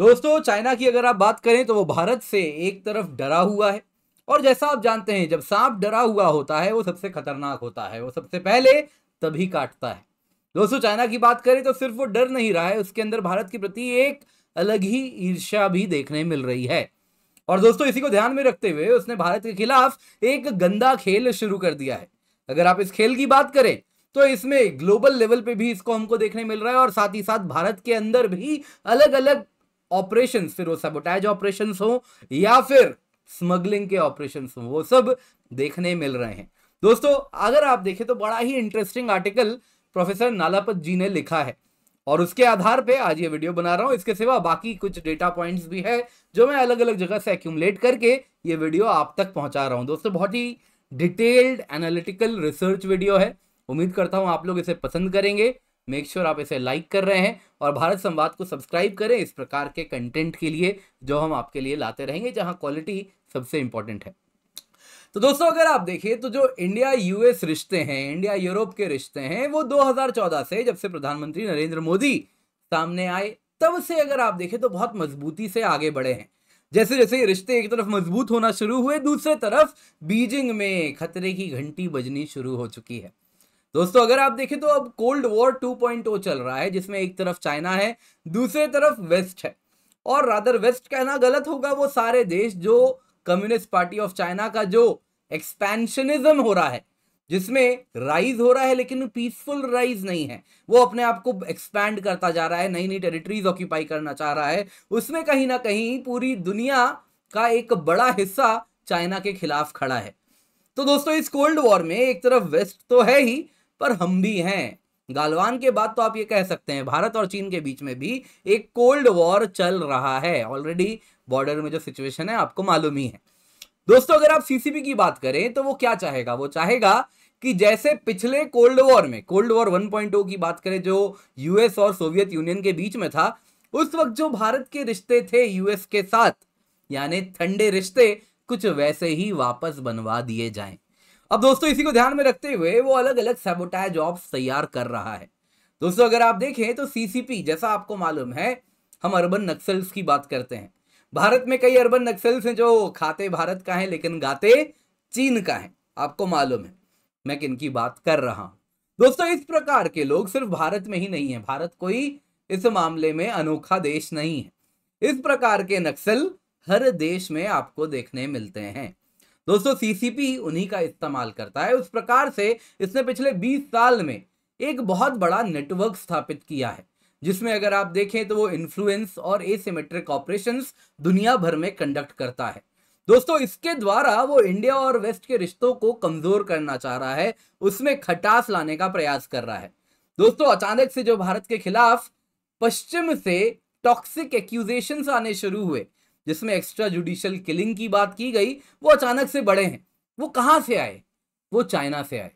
दोस्तों, चाइना की अगर आप बात करें तो वो भारत से एक तरफ डरा हुआ है। और जैसा आप जानते हैं, जब सांप डरा हुआ होता है वो सबसे खतरनाक होता है, वो सबसे पहले तभी काटता है। दोस्तों, चाइना की बात करें तो सिर्फ वो डर नहीं रहा है, उसके अंदर भारत के प्रति एक अलग ही ईर्ष्या भी देखने मिल रही है। और दोस्तों, इसी को ध्यान में रखते हुए उसने भारत के खिलाफ एक गंदा खेल शुरू कर दिया है। अगर आप इस खेल की बात करें तो इसमें ग्लोबल लेवल पे भी इसको हमको देखने मिल रहा है, और साथ ही साथ भारत के अंदर भी अलग अलग ऑपरेशन, फिर वो सबोटाइज ऑपरेशन हो या फिर स्मगलिंग के ऑपरेशन हो, वो सब देखने मिल रहे हैं। दोस्तों, अगर आप देखें तो बड़ा ही इंटरेस्टिंग आर्टिकल प्रोफेसर नालापत जी ने लिखा है, और उसके आधार पे आज ये वीडियो बना रहा हूं। इसके सिवा बाकी कुछ डेटा पॉइंट्स भी है जो मैं अलग अलग जगह से एक्यूमुलेट करके ये वीडियो आप तक पहुंचा रहा हूं। दोस्तों, बहुत ही डिटेल्ड एनालिटिकल रिसर्च वीडियो है। उम्मीद करता हूं आप लोग इसे पसंद करेंगे। मेक श्योर आप इसे लाइक कर रहे हैं और भारत संवाद को सब्सक्राइब करें इस प्रकार के कंटेंट के लिए जो हम आपके लिए लाते रहेंगे, जहां क्वालिटी सबसे इंपॉर्टेंट है। तो दोस्तों, अगर आप देखिए तो जो इंडिया यूएस रिश्ते हैं, इंडिया यूरोप के रिश्ते हैं, वो 2014 से, जब से प्रधानमंत्री नरेंद्र मोदी सामने आए, तब से अगर आप देखें तो बहुत मजबूती से आगे बढ़े हैं। जैसे जैसे ये रिश्ते एक तरफ मजबूत होना शुरू हुए, दूसरे तरफ बीजिंग में खतरे की घंटी बजनी शुरू हो चुकी है। दोस्तों, अगर आप देखें तो अब कोल्ड वॉर 2.0 चल रहा है, जिसमें एक तरफ चाइना है, दूसरे तरफ वेस्ट है। और रादर वेस्ट कहना गलत होगा, वो सारे देश जो कम्युनिस्ट पार्टी ऑफ चाइना का जो एक्सपेंशनिज्म हो रहा है, जिसमें राइज हो रहा है लेकिन पीसफुल राइज नहीं है, वो अपने आप को एक्सपैंड करता जा रहा है, नई नई टेरिटरीज ऑक्यूपाई करना चाह रहा है, उसमें कहीं ना कहीं पूरी दुनिया का एक बड़ा हिस्सा चाइना के खिलाफ खड़ा है। तो दोस्तों, इस कोल्ड वॉर में एक तरफ वेस्ट तो है ही, पर हम भी हैं। गालवान के बाद तो आप ये कह सकते हैं भारत और चीन के बीच में भी एक कोल्ड वॉर चल रहा है। ऑलरेडी बॉर्डर में जो सिचुएशन है आपको मालूम ही है। दोस्तों, अगर आप सीसीपी की बात करें तो वो क्या चाहेगा, वो चाहेगा कि जैसे पिछले कोल्ड वॉर में, कोल्ड वॉर 1.0 की बात करें जो यूएस और सोवियत यूनियन के बीच में था, उस वक्त जो भारत के रिश्ते थे यूएस के साथ, यानी ठंडे रिश्ते, कुछ वैसे ही वापस बनवा दिए जाएं। अब दोस्तों, इसी को ध्यान में रखते हुए वो अलग अलग सैबोटाज ऑप्स तैयार कर रहा है। दोस्तों, अगर आप देखें तो सीसीपी, जैसा आपको मालूम है, हम अर्बन नक्सल्स की बात करते हैं। भारत में कई अर्बन नक्सल्स हैं जो खाते भारत का है लेकिन गाते चीन का है। आपको मालूम है मैं किन की बात कर रहा हूं। दोस्तों, इस प्रकार के लोग सिर्फ भारत में ही नहीं है, भारत कोई इस मामले में अनोखा देश नहीं है। इस प्रकार के नक्सल हर देश में आपको देखने मिलते हैं। दोस्तों, सीसीपी उन्हीं का इस्तेमाल करता है। उस प्रकार से इसने पिछले 20 साल में एक बहुत बड़ा नेटवर्क स्थापित किया है, जिसमें अगर आप देखें तो वो इन्फ्लुएंस और एसिमेट्रिक ऑपरेशंस दुनिया भर में कंडक्ट करता है। दोस्तों, इसके द्वारा वो इंडिया और वेस्ट के रिश्तों को कमजोर करना चाह रहा है, उसमें खटास लाने का प्रयास कर रहा है। दोस्तों, अचानक से जो भारत के खिलाफ पश्चिम से टॉक्सिक एक्यूजेशंस आने शुरू हुए, जिसमें एक्स्ट्रा जुडिशियल किलिंग की बात की गई, वो अचानक से बढ़े हैं। वो कहां से आए? वो चाइना से आए।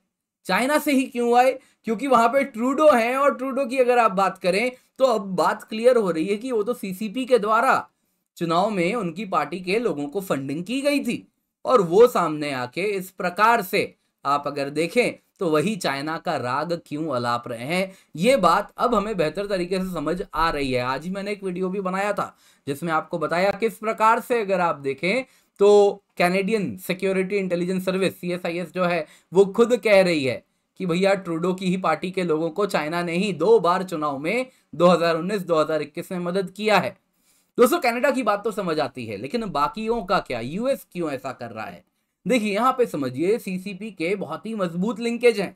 चाइना से ही क्यों आए? क्योंकि वहां पे ट्रूडो हैं, और ट्रूडो की अगर आप बात करें तो अब बात क्लियर हो रही है कि वो तो सीसीपी के द्वारा चुनाव में उनकी पार्टी के लोगों को फंडिंग की गई थी, और वो सामने आके इस प्रकार से आप अगर देखें तो वही चाइना का राग क्यों अलाप रहे हैं, ये बात अब हमें बेहतर तरीके से समझ आ रही है। आज ही मैंने एक वीडियो भी बनाया था जिसमें आपको बताया किस प्रकार से अगर आप देखें तो Canadian security intelligence service CSIS जो है वो खुद कह रही है कि भैया ट्रूडो की ही पार्टी के लोगों को चाइना ने ही 2 बार चुनाव में 2019-2021 में मदद किया है। दोस्तों, कनाडा की बात तो समझ आती है, लेकिन बाकियों का क्या? यूएस क्यों ऐसा कर रहा है? देखिए, यहां पे समझिए सीसीपी के बहुत ही मजबूत लिंकेज हैं।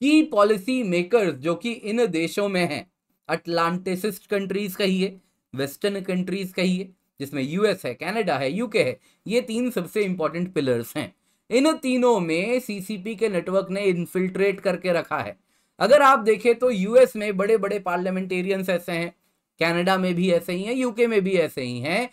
की पॉलिसी मेकर्स जो कि इन देशों में हैं, अटलांटिसिस्ट कंट्रीज कहिए, वेस्टर्न कंट्रीज कहिए, जिसमें यूएस है, कनाडा है, यूके है, ये 3 सबसे इंपॉर्टेंट पिलर्स हैं। इन तीनों में सीसीपी के नेटवर्क ने इन्फिल्ट्रेट करके रखा है। अगर आप देखें तो यूएस में बड़े बड़े पार्लियामेंटेरियंस ऐसे हैं, कनाडा में भी ऐसे ही हैं, यूके में भी ऐसे ही हैं,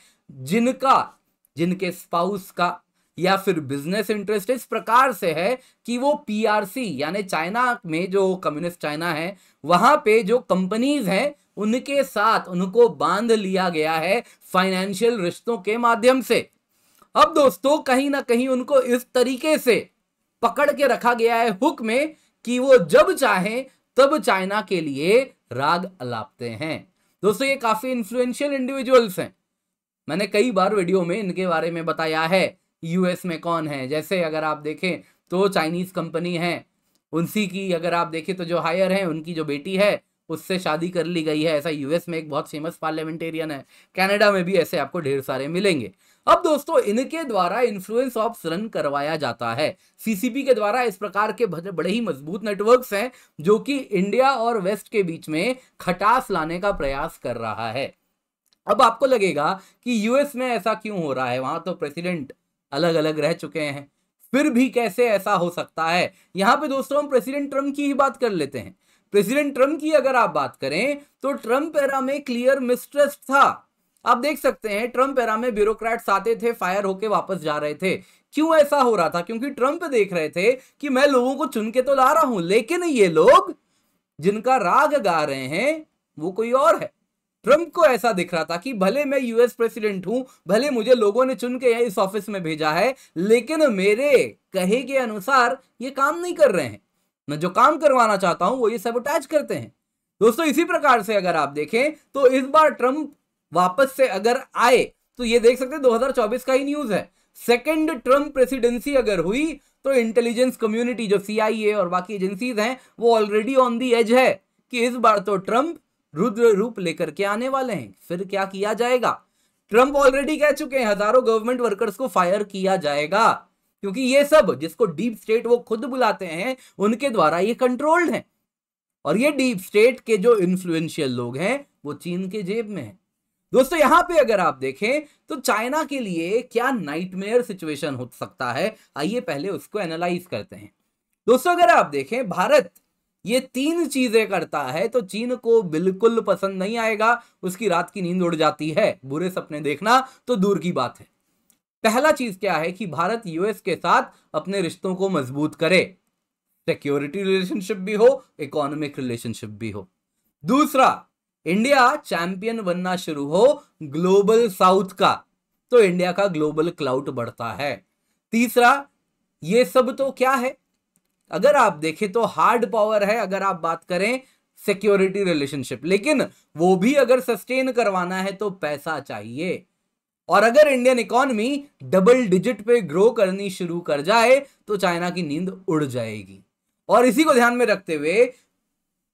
जिनके स्पाउस का या फिर बिजनेस इंटरेस्ट इस प्रकार से है कि वो पीआरसी, यानी चाइना में जो कम्युनिस्ट चाइना है, वहां पे जो कंपनीज हैं उनके साथ उनको बांध लिया गया है फाइनेंशियल रिश्तों के माध्यम से। अब दोस्तों, कहीं ना कहीं उनको इस तरीके से पकड़ के रखा गया है हुक में कि वो जब चाहें तब चाइना के लिए राग अलापते हैं। दोस्तों ये काफी इन्फ्लुएंशियल इंडिविजुअल्स हैं, मैंने कई बार वीडियो में इनके बारे में बताया है। यूएस में कौन है, जैसे अगर आप देखें तो चाइनीज कंपनी है, उनसी की अगर आप देखें तो जो हायर है उनकी जो बेटी है उससे शादी कर ली गई है। ऐसा यूएस में एक बहुत फेमस पार्लियामेंटेरियन है, कनाडा में भी ऐसे आपको ढेर सारे मिलेंगे। अब दोस्तों इनके द्वारा इन्फ्लुएंस ऑफ रन करवाया जाता है, सीसीपी के द्वारा। इस प्रकार के बड़े ही मजबूत नेटवर्क्स हैं जो कि इंडिया और वेस्ट के बीच में खटास लाने का प्रयास कर रहा है। अब आपको लगेगा कि यूएस में ऐसा क्यों हो रहा है, वहां तो प्रेसिडेंट अलग अलग रह चुके हैं, फिर भी कैसे ऐसा हो सकता है। यहां पे दोस्तों हम प्रेसिडेंट ट्रम्प की ही बात कर लेते हैं। प्रेसिडेंट ट्रम्प की अगर आप बात करें तो ट्रम्प एरा में क्लियर मिसट्रस्ट था। आप देख सकते हैं ट्रम्प एरा में ब्यूरोक्रेट्स आते थे, फायर होके वापस जा रहे थे। क्यों ऐसा हो रहा था? क्योंकि ट्रम्प देख रहे थे कि मैं लोगों को चुन के तो ला रहा हूं, लेकिन ये लोग जिनका राग गा रहे हैं वो कोई और है। ट्रम्प को ऐसा दिख रहा था कि भले मैं यूएस प्रेसिडेंट हूं, भले मुझे लोगों ने चुन के इस ऑफिस में भेजा है, लेकिन मेरे कहे के अनुसार ये काम नहीं कर रहे हैं। मैं जो काम करवाना चाहता हूं वो ये सबोटाज करते हैं। दोस्तों इसी प्रकार से अगर आप देखें तो इस बार ट्रम्प वापस से अगर आए तो ये देख सकते हैं 2024 का ही न्यूज है, सेकेंड ट्रम्प प्रेसिडेंसी अगर हुई तो इंटेलिजेंस कम्युनिटी जो सीआईए और बाकी एजेंसीज हैं वो ऑलरेडी ऑन दी एज है कि इस बार तो ट्रम्प रुद्र रूप लेकर के आने वाले हैं। फिर क्या किया जाएगा? ट्रम्प ऑलरेडी कह चुके हैं हजारों गवर्नमेंट वर्कर्स को फायर किया जाएगा, क्योंकि ये सब जिसको डीप स्टेट वो खुद बुलाते हैं उनके द्वारा ये कंट्रोल्ड है। और ये डीप स्टेट के जो इन्फ्लुएंशियल लोग हैं वो चीन के जेब में है। दोस्तों यहां पे अगर आप देखें तो चाइना के लिए क्या नाइटमेयर सिचुएशन हो सकता है, आइए पहले उसको एनालाइज करते हैं। दोस्तों अगर आप देखें भारत ये 3 चीजें करता है तो चीन को बिल्कुल पसंद नहीं आएगा, उसकी रात की नींद उड़ जाती है, बुरे सपने देखना तो दूर की बात है। पहला चीज क्या है कि भारत यूएस के साथ अपने रिश्तों को मजबूत करे, सिक्योरिटी रिलेशनशिप भी हो, इकोनॉमिक रिलेशनशिप भी हो। दूसरा, इंडिया चैंपियन बनना शुरू हो ग्लोबल साउथ का, तो इंडिया का ग्लोबल क्लाउड बढ़ता है। तीसरा, ये सब तो क्या है, अगर आप देखें तो हार्ड पावर है अगर आप बात करें सिक्योरिटी रिलेशनशिप, लेकिन वो भी अगर सस्टेन करवाना है तो पैसा चाहिए। और अगर इंडियन इकोनॉमी डबल डिजिट पे ग्रो करनी शुरू कर जाए तो चाइना की नींद उड़ जाएगी। और इसी को ध्यान में रखते हुए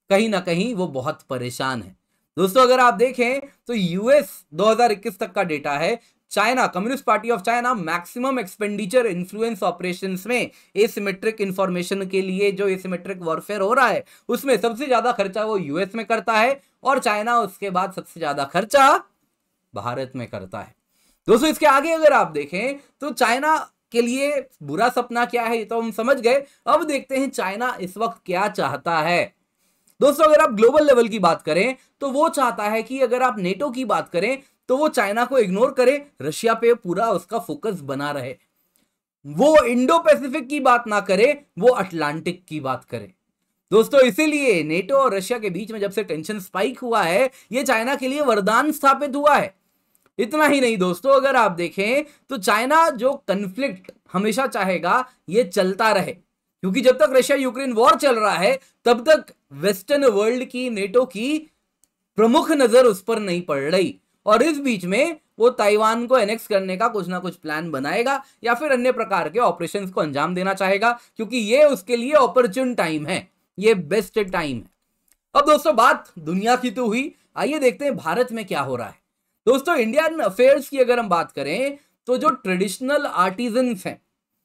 कहीं ना कहीं वो बहुत परेशान है। दोस्तों अगर आप देखें तो यूएस 2021 तक का डेटा है, China communist party of China maximum expenditure influence operations में एसिमेट्रिक इंफॉर्मेशन के लिए जो एसिमेट्रिक वॉरफेयर हो रहा है उसमें सबसे ज्यादा खर्चा वो यूएस में करता है और चाइना उसके बाद सबसे ज्यादा खर्चा भारत में करता है। दोस्तों इसके आगे अगर आप देखें तो चाइना के लिए बुरा सपना क्या है ये तो हम समझ गए, अब देखते हैं चाइना इस वक्त क्या चाहता है। दोस्तों अगर आप ग्लोबल लेवल की बात करें तो वो चाहता है कि अगर आप नेटो की बात करें तो वो चाइना को इग्नोर करे, रशिया पे पूरा उसका फोकस बना रहे, वो इंडो पैसिफिक की बात ना करे, वो अटलांटिक की बात करे। दोस्तों इसीलिए नेटो और रशिया के बीच में जब से टेंशन स्पाइक हुआ है ये चाइना के लिए वरदान स्थापित हुआ है। इतना ही नहीं दोस्तों, अगर आप देखें तो चाइना जो कन्फ्लिक्ट हमेशा चाहेगा ये चलता रहे, क्योंकि जब तक रशिया यूक्रेन वॉर चल रहा है तब तक वेस्टर्न वर्ल्ड की नेटो की प्रमुख नजर उस पर नहीं पड़ रही, और इस बीच में वो ताइवान को एनेक्स करने का कुछ ना कुछ प्लान बनाएगा या फिर अन्य प्रकार के ऑपरेशंस को अंजाम देना चाहेगा, क्योंकि ये उसके लिए अपॉर्चुन टाइम है, ये बेस्ट टाइम है। अब दोस्तों बात दुनिया की तो हुई, आइए देखते हैं भारत में क्या हो रहा है। दोस्तों इंडियन अफेयर्स की अगर हम बात करें तो जो ट्रेडिशनल आर्टिजन्स हैं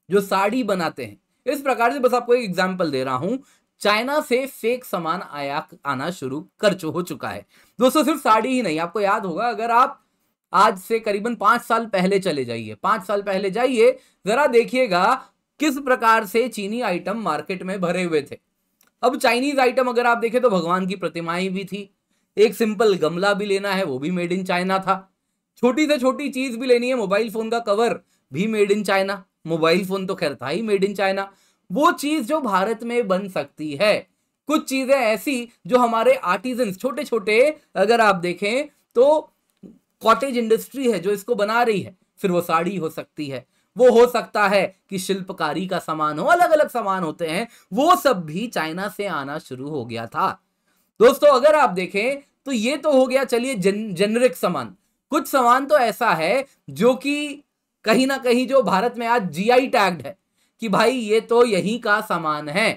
जो साड़ी बनाते हैं, इस प्रकार से बस आपको एक एग्जांपल दे रहा हूं, चाइना से फेक सामान आयात आना शुरू हो चुका है। दोस्तों सिर्फ साड़ी ही नहीं, आपको याद होगा अगर आप आज से करीबन 5 साल पहले चले जाइए, 5 साल पहले जाइए, जरा देखिएगा किस प्रकार से चीनी आइटम मार्केट में भरे हुए थे। अब चाइनीज आइटम अगर आप देखें तो भगवान की प्रतिमाएं भी थी, एक सिंपल गमला भी लेना है वो भी मेड इन चाइना था, छोटी से छोटी चीज भी लेनी है, मोबाइल फोन का कवर भी made in China, mobile phone तो खैर था ही मेड इन चाइना, वो चीज जो भारत में बन सकती है। कुछ चीजें ऐसी जो हमारे आर्टिजन्स छोटे छोटे अगर आप देखें तो कॉटेज इंडस्ट्री है जो इसको बना रही है, फिर वो साड़ी हो सकती है, वो हो सकता है कि शिल्पकारी का सामान हो, अलग अलग सामान होते हैं, वो सब भी चाइना से आना शुरू हो गया था। दोस्तों अगर आप देखें तो ये तो हो गया चलिए जेनरिक सामान। कुछ सामान तो ऐसा है जो कि कहीं ना कहीं जो भारत में आज जीआई टैग्ड है कि भाई ये तो यहीं का सामान है,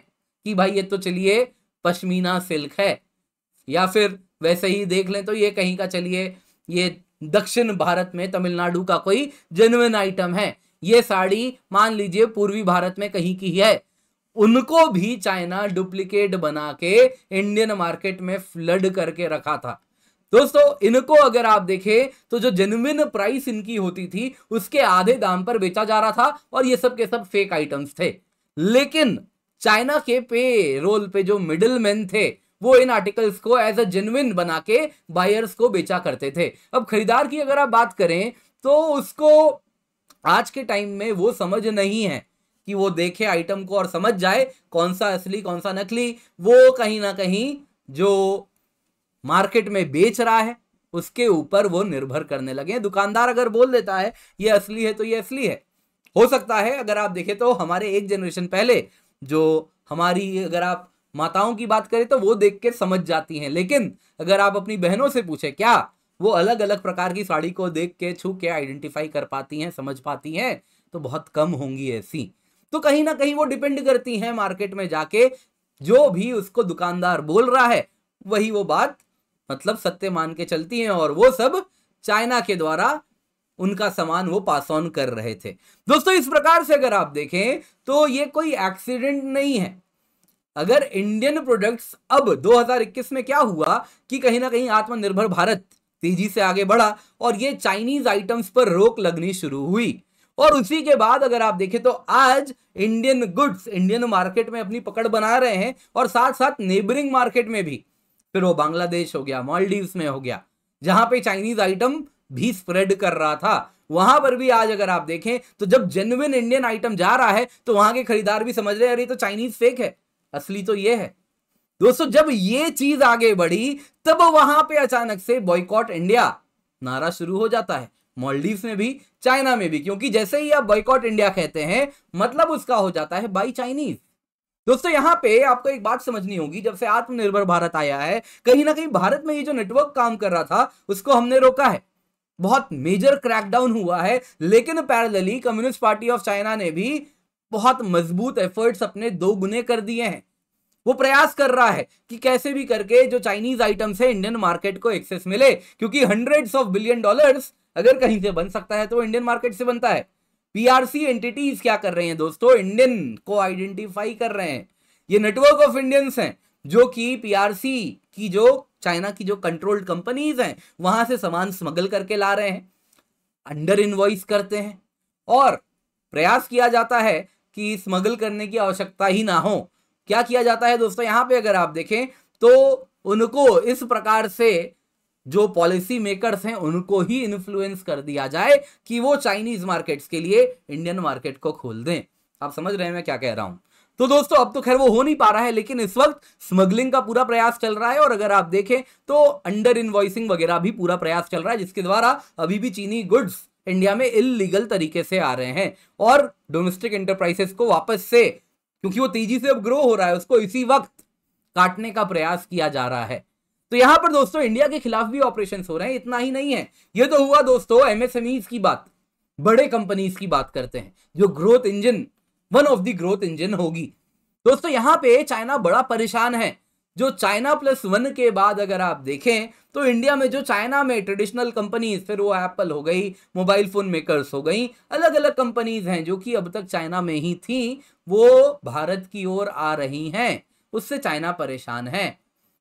कि भाई ये तो चलिए पश्मीना सिल्क है, या फिर वैसे ही देख लें तो ये कहीं का चलिए ये दक्षिण भारत में तमिलनाडु का कोई जेन्युइन आइटम है, ये साड़ी मान लीजिए पूर्वी भारत में कहीं की है। उनको भी चाइना डुप्लीकेट बना के इंडियन मार्केट में फ्लड करके रखा था। दोस्तों इनको अगर आप देखें तो जो जेन्युइन प्राइस इनकी होती थी उसके आधे दाम पर बेचा जा रहा था, और ये सब के सब फेक आइटम्स थे। लेकिन चाइना के पे रोल पे जो मिडिल मैन थे वो इन आर्टिकल्स को एज अ जेन्युइन बना के बायर्स को बेचा करते थे। अब खरीदार की अगर आप बात करें तो उसको आज के टाइम में वो समझ नहीं है कि वो देखे आइटम को और समझ जाए कौन सा असली कौन सा नकली। वो कहीं ना कहीं जो मार्केट में बेच रहा है उसके ऊपर वो निर्भर करने लगे हैं। दुकानदार अगर बोल देता है ये असली है तो ये असली है। हो सकता है अगर आप देखें तो हमारे एक जनरेशन पहले जो हमारी अगर आप माताओं की बात करें तो वो देख के समझ जाती हैं, लेकिन अगर आप अपनी बहनों से पूछे क्या वो अलग अलग प्रकार की साड़ी को देख के छू के आइडेंटिफाई कर पाती हैं, समझ पाती हैं, तो बहुत कम होंगी ऐसी। तो कहीं ना कहीं वो डिपेंड करती हैं मार्केट में जाके जो भी उसको दुकानदार बोल रहा है वही वो बात मतलब सत्य मान के चलती हैं, और वो सब चाइना के द्वारा उनका सामान वो पास ऑन कर रहे थे। दोस्तों इस प्रकार से अगर आप देखें तो ये कोई एक्सीडेंट नहीं है। अगर इंडियन प्रोडक्ट्स अब 2021 में क्या हुआ कि कहीं ना कहीं आत्मनिर्भर भारत तेजी से आगे बढ़ा और ये चाइनीज आइटम्स पर रोक लगनी शुरू हुई, और उसी के बाद अगर आप देखें तो आज इंडियन गुड्स इंडियन मार्केट में अपनी पकड़ बना रहे हैं, और साथ साथ नेबरिंग मार्केट में भी, फिर वो बांग्लादेश हो गया, मालदीव्स में हो गया, जहां पे चाइनीज आइटम भी स्प्रेड कर रहा था, वहां पर भी आज अगर आप देखें तो जब जेन्युइन इंडियन आइटम जा रहा है तो वहां के खरीदार भी समझ रहे हैं अरे तो चाइनीज फेक है, असली तो ये है। दोस्तों जब ये चीज आगे बढ़ी तब वहां पे अचानक से बॉयकॉट इंडिया नारा शुरू हो जाता है, मालदीव्स में भी चाइना में भी, क्योंकि जैसे ही आप बॉयकॉट इंडिया कहते हैं मतलब उसका हो जाता है बाई चाइनीज। दोस्तों यहां पे आपको एक बात समझनी होगी, जब से आत्मनिर्भर भारत आया है कहीं ना कहीं भारत में ये जो नेटवर्क काम कर रहा था उसको हमने रोका है, बहुत मेजर क्रैकडाउन हुआ है, लेकिन parallelly communist party of China ने भी बहुत मजबूत एफर्ट्स अपने दो गुने कर दिए हैं। वो प्रयास कर रहा है कि कैसे भी करके जो चाइनीज आइटम्स है इंडियन मार्केट को एक्सेस मिले, क्योंकि $100 बिलियन अगर कहीं से बन सकता है तो इंडियन मार्केट से बनता है। पीआरसी एंटिटीज क्या कर रहे हैं दोस्तों, इंडियन को आइडेंटिफाई कर रहे हैं। ये नेटवर्क ऑफ इंडियंस हैं जो कि पीआरसी की जो चाइना की जो कंट्रोल्ड कंपनीज हैं वहां से सामान स्मगल करके ला रहे हैं, अंडर इनवॉइस करते हैं, और प्रयास किया जाता है कि स्मगल करने की आवश्यकता ही ना हो। क्या किया जाता है दोस्तों, यहां पे अगर आप देखें तो उनको इस प्रकार से जो पॉलिसी मेकर्स हैं उनको ही इन्फ्लुएंस कर दिया जाए कि वो चाइनीज मार्केट्स के लिए इंडियन मार्केट को खोल दें। आप समझ रहे हैं मैं क्या कह रहा हूं। तो दोस्तों अब तो खैर वो हो नहीं पा रहा है, लेकिन इस वक्त स्मगलिंग का पूरा प्रयास चल रहा है, और अगर आप देखें तो अंडर इनवॉइसिंग वगैरह भी पूरा प्रयास चल रहा है, जिसके द्वारा अभी भी चीनी गुड्स इंडिया में इलीगल तरीके से आ रहे हैं, और डोमेस्टिक एंटरप्राइजेस को वापस से, क्योंकि वो तेजी से अब ग्रो हो रहा है, उसको इसी वक्त काटने का प्रयास किया जा रहा है। तो यहां पर दोस्तों इंडिया के खिलाफ भी ऑपरेशन हो रहे हैं। इतना ही नहीं है, ये तो हुआ दोस्तों एमएसएमईज की बात, बड़े कंपनीज की बात करते हैं जो growth engine, one of the growth engine होगी। दोस्तों यहां पे चाइना बड़ा परेशान है। जो चाइना +1 के बाद अगर आप देखें तो इंडिया में जो चाइना में ट्रेडिशनल कंपनीज, फिर वो एप्पल हो गई, मोबाइल फोन मेकर्स हो गई, अलग अलग कंपनीज हैं जो कि अब तक चाइना में ही थी, वो भारत की ओर आ रही हैं, उससे चाइना परेशान है।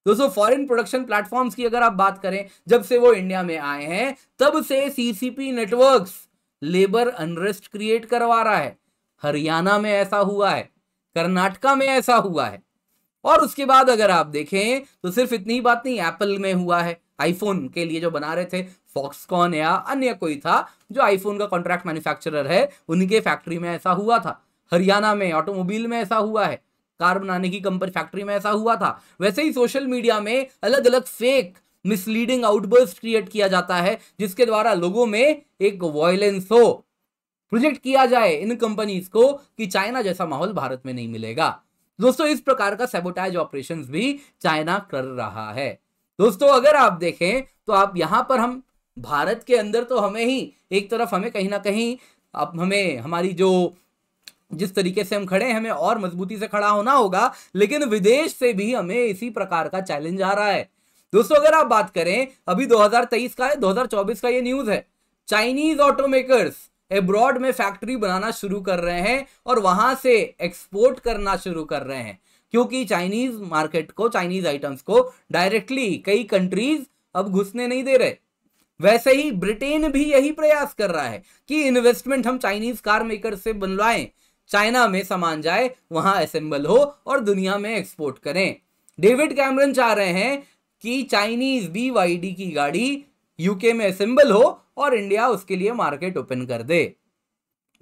दोस्तों फॉरेन प्रोडक्शन प्लेटफॉर्म्स की अगर आप बात करें, जब से वो इंडिया में आए हैं तब से CCP networks labour unrest create करवा रहा है। हरियाणा में ऐसा हुआ है, कर्नाटका में ऐसा हुआ है, और उसके बाद अगर आप देखें तो सिर्फ इतनी बात नहीं, एप्पल में हुआ है, आईफोन के लिए जो बना रहे थे फॉक्सकॉन या अन्य कोई था जो आईफोन का कॉन्ट्रैक्ट मैन्युफैक्चरर है, उनके फैक्ट्री में ऐसा हुआ था। हरियाणा में ऑटोमोबाइल में ऐसा हुआ है, कार बनाने की कंपनी फैक्ट्री में ऐसा हुआ था। वैसे ही सोशल मीडिया में अलग अलग फेक मिसलीडिंग आउटबर्स्ट क्रिएट किया जाता है, जिसके द्वारा लोगों में एक वायलेंस हो, प्रोजेक्ट किया जाए इन कंपनीज को कि चाइना जैसा माहौल भारत में नहीं मिलेगा। दोस्तों इस प्रकार का सैबोटाज ऑपरेशंस भी चाइना कर रहा है। दोस्तों अगर आप देखें तो आप यहां पर हम भारत के अंदर तो हमें ही एक तरफ हमें कहीं ना कहीं अब हमें हमारी जो जिस तरीके से हम खड़े हैं हमें और मजबूती से खड़ा होना होगा, लेकिन विदेश से भी हमें इसी प्रकार का चैलेंज आ रहा है। दोस्तों अगर आप बात करें अभी 2023 का है, 2024 का ये न्यूज है, चाइनीज ऑटोमेकर्स एब्रॉड में फैक्ट्री बनाना शुरू कर रहे हैं और वहां से एक्सपोर्ट करना शुरू कर रहे हैं, क्योंकि चाइनीज मार्केट को, चाइनीज आइटम्स को डायरेक्टली कई कंट्रीज अब घुसने नहीं दे रहे। वैसे ही ब्रिटेन भी यही प्रयास कर रहा है कि इन्वेस्टमेंट हम चाइनीज कार मेकर से बनवाएं, चाइना में सामान जाए, वहां असेंबल हो और दुनिया में एक्सपोर्ट करें। डेविड कैमरन चाह रहे हैं कि चाइनीज BYD की गाड़ी यूके में असेंबल हो और इंडिया उसके लिए मार्केट ओपन कर दे।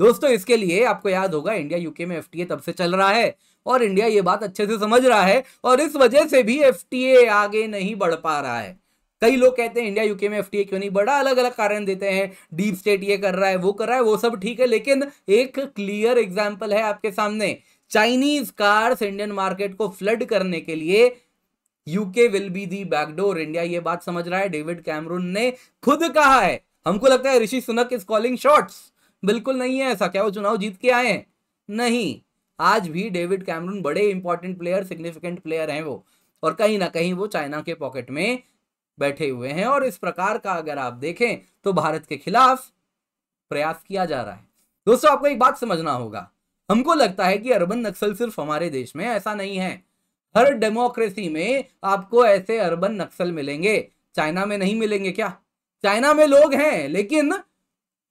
दोस्तों इसके लिए आपको याद होगा इंडिया यूके में FTA तब से चल रहा है और इंडिया ये बात अच्छे से समझ रहा है और इस वजह से भी FTA आगे नहीं बढ़ पा रहा है। कई लोग कहते हैं इंडिया यूके में FTA क्यों नहीं बढ़ा, अलग अलग कारण देते हैं, डीप स्टेट ये कर रहा है, वो कर रहा है, वो सब ठीक है, लेकिन एक क्लियर एग्जांपल है आपके सामने, चाइनीज कार्स इंडियन मार्केट को फ्लड करने के लिए UK will be the backdoor. India ये बात समझ रहा है, डेविड कैमरून ने खुद कहा है। हमको लगता है Rishi Sunak is calling shots, बिल्कुल नहीं है ऐसा। क्या वो चुनाव जीत के आए हैं? नहीं, आज भी डेविड कैमरून बड़े इंपॉर्टेंट प्लेयर, सिग्निफिकेंट प्लेयर हैं वो, और कहीं ना कहीं वो चाइना के पॉकेट में बैठे हुए हैं। और इस प्रकार का अगर आप देखें तो भारत के खिलाफ प्रयास किया जा रहा है। दोस्तों आपको एक बात समझना होगा, हमको लगता है कि अर्बन नक्सल सिर्फ हमारे देश में, ऐसा नहीं है। हर डेमोक्रेसी में आपको ऐसे अर्बन नक्सल मिलेंगे, चाइना में नहीं मिलेंगे क्या? चाइना में लोग हैं, लेकिन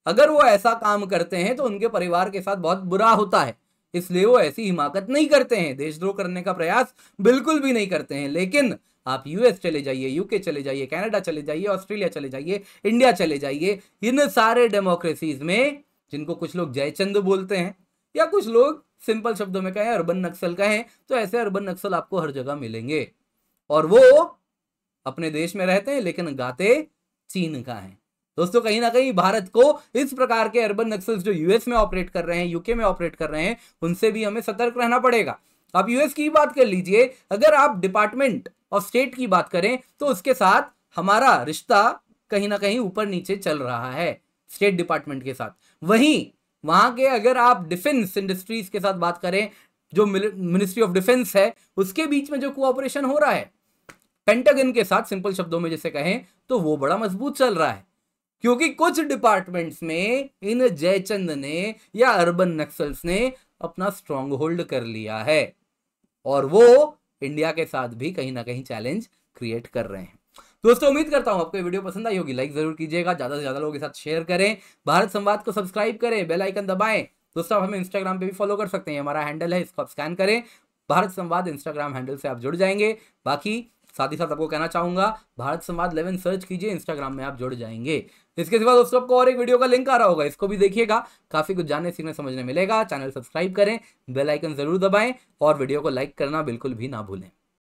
अगर वो ऐसा काम करते हैं तो उनके परिवार के साथ बहुत बुरा होता है, इसलिए वो ऐसी हिमाकत नहीं करते हैं, देशद्रोह करने का प्रयास बिल्कुल भी नहीं करते हैं। लेकिन आप US चले जाइए, यूके चले जाइए, कनाडा चले जाइए, ऑस्ट्रेलिया चले जाइए, इंडिया चले जाइए, इन सारे डेमोक्रेसीज में जिनको कुछ लोग जयचंद बोलते हैं या कुछ लोग सिंपल शब्दों में कहें अर्बन नक्सल कहें, तो ऐसे अर्बन नक्सल आपको हर जगह मिलेंगे और वो अपने देश में रहते हैं लेकिन गाते चीन का है। दोस्तों कहीं ना कहीं भारत को इस प्रकार के अर्बन नक्सल्स जो US में ऑपरेट कर रहे हैं, यूके में ऑपरेट कर रहे हैं, उनसे भी हमें सतर्क रहना पड़ेगा। आप US की बात कर लीजिए, अगर आप डिपार्टमेंट ऑफ स्टेट की बात करें तो उसके साथ हमारा रिश्ता कहीं ना कहीं ऊपर नीचे चल रहा है, स्टेट डिपार्टमेंट के साथ। वहीं वहां के अगर आप डिफेंस इंडस्ट्रीज के साथ बात करें, जो मिनिस्ट्री ऑफ डिफेंस है, उसके बीच में जो कोऑपरेशन हो रहा है पेंटागन के साथ, सिंपल शब्दों में जैसे कहें, तो वो बड़ा मजबूत चल रहा है, क्योंकि कुछ डिपार्टमेंट्स में इन जयचंद ने या अर्बन नक्सल्स ने अपना स्ट्रॉन्ग होल्ड कर लिया है और वो इंडिया के साथ भी कहीं ना कहीं चैलेंज क्रिएट कर रहे हैं। दोस्तों उम्मीद करता हूं आपको वीडियो पसंद आई होगी, लाइक जरूर कीजिएगा, ज्यादा से ज्यादा लोगों के साथ शेयर करें, भारत संवाद को सब्सक्राइब करें, बेल आइकन दबाएं। दोस्तों आप हमें इंस्टाग्राम पे भी फॉलो कर सकते हैं, हमारा हैंडल है, इसको आप स्कैन करें, भारत संवाद इंस्टाग्राम हैंडल से आप जुड़ जाएंगे। बाकी साथ ही साथ आपको कहना चाहूंगा, भारत संवाद 11 सर्च कीजिए, इंस्टाग्राम में आप जुड़ जाएंगे। इसके सिवा दोस्तों आपको और एक वीडियो का लिंक आ रहा होगा, इसको भी देखिएगा, काफी कुछ जानने सीखने समझने मिलेगा। चैनल सब्सक्राइब करें, बेल आइकन जरूर दबाएं और वीडियो को लाइक करना बिल्कुल भी ना भूलें।